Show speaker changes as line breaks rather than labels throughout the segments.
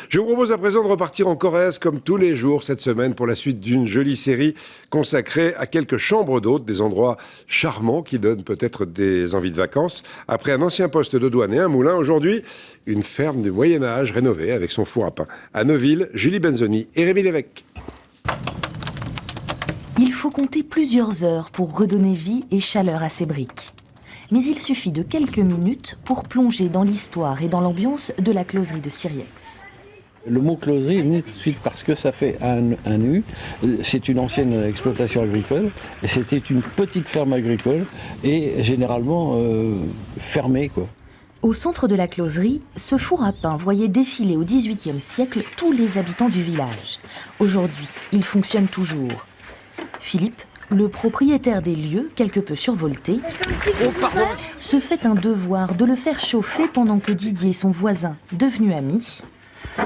Je vous propose à présent de repartir en Corrèze comme tous les jours cette semaine pour la suite d'une jolie série consacrée à quelques chambres d'hôtes, des endroits charmants qui donnent peut-être des envies de vacances. Après un ancien poste de douane et un moulin, aujourd'hui, une ferme du Moyen-Âge rénovée avec son four à pain. À Neuville, Julie Benzoni et Rémi Lévesque.
Il faut compter plusieurs heures pour redonner vie et chaleur à ces briques. Mais il suffit de quelques minutes pour plonger dans l'histoire et dans l'ambiance de la closerie de Siriex.
Le mot closerie est venu tout de suite parce que ça fait un U. C'est une ancienne exploitation agricole. Et c'était une petite ferme agricole et généralement fermée, quoi.
Au centre de la closerie, ce four à pain voyait défiler au XVIIIe siècle tous les habitants du village. Aujourd'hui, il fonctionne toujours. Philippe, le propriétaire des lieux, quelque peu survolté, se fait un devoir de le faire chauffer pendant que Didier, son voisin, devenu ami...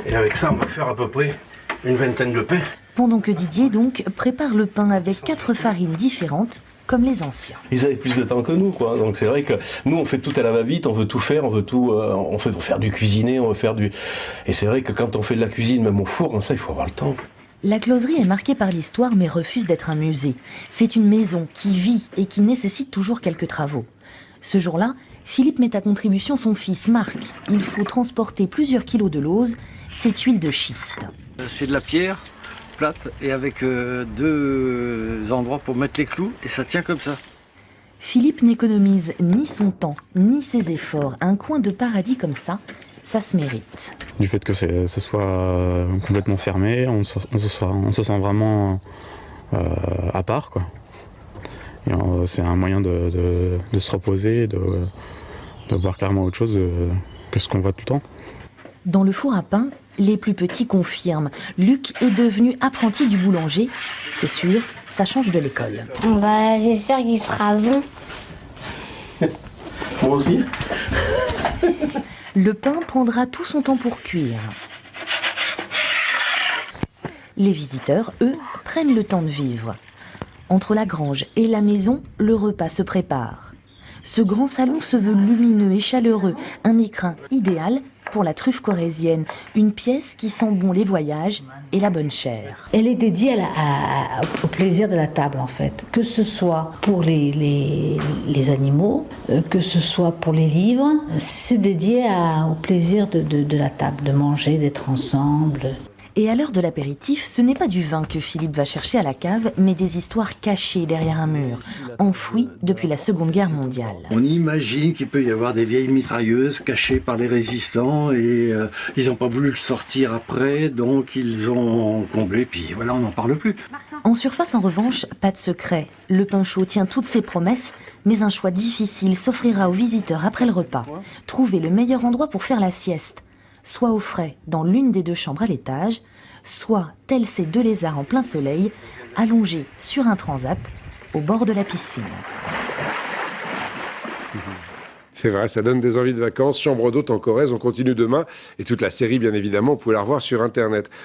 Et avec ça, on va faire à peu près une vingtaine de pains.
Pendant que Didier, donc, prépare le pain avec 4 farines différentes, comme les anciens.
Ils avaient plus de temps que nous, quoi. Donc c'est vrai que nous, on fait tout à la va-vite, on veut tout faire, on veut faire du cuisiner, on veut faire du... Et c'est vrai que quand on fait de la cuisine, même au four, comme ça, il faut avoir le temps.
La closerie est marquée par l'histoire mais refuse d'être un musée. C'est une maison qui vit et qui nécessite toujours quelques travaux. Ce jour-là, Philippe met à contribution son fils Marc. Il faut transporter plusieurs kilos de lauze, cette huile de schiste.
C'est de la pierre plate et avec 2 endroits pour mettre les clous et ça tient comme ça.
Philippe n'économise ni son temps ni ses efforts. Un coin de paradis comme ça se mérite.
Du fait que ce soit complètement fermé, on se sent vraiment à part, quoi. C'est un moyen de se reposer, de voir carrément autre chose que ce qu'on voit tout le temps.
Dans le four à pain, les plus petits confirment. Luc est devenu apprenti du boulanger. C'est sûr, ça change de l'école.
J'espère qu'il sera bon.
Moi aussi.
Le pain prendra tout son temps pour cuire. Les visiteurs, eux, prennent le temps de vivre. Entre la grange et la maison, le repas se prépare. Ce grand salon se veut lumineux et chaleureux, un écrin idéal pour la truffe corrézienne, une pièce qui sent bon les voyages et la bonne chair.
Elle est dédiée au plaisir de la table, en fait. Que ce soit pour les animaux, que ce soit pour les livres, c'est dédié au plaisir de la table, de manger, d'être ensemble.
Et à l'heure de l'apéritif, ce n'est pas du vin que Philippe va chercher à la cave, mais des histoires cachées derrière un mur, enfouies depuis la Seconde Guerre mondiale.
On imagine qu'il peut y avoir des vieilles mitrailleuses cachées par les résistants et ils n'ont pas voulu le sortir après, donc ils ont comblé, puis voilà, on n'en parle plus.
En surface, en revanche, pas de secret. Le pain chaud tient toutes ses promesses, mais un choix difficile s'offrira aux visiteurs après le repas. Trouver le meilleur endroit pour faire la sieste. Soit au frais dans l'une des 2 chambres à l'étage, soit, tels ces 2 lézards en plein soleil, allongés sur un transat au bord de la piscine.
C'est vrai, ça donne des envies de vacances. Chambre d'hôte en Corrèze, on continue demain. Et toute la série, bien évidemment, vous pouvez la revoir sur Internet.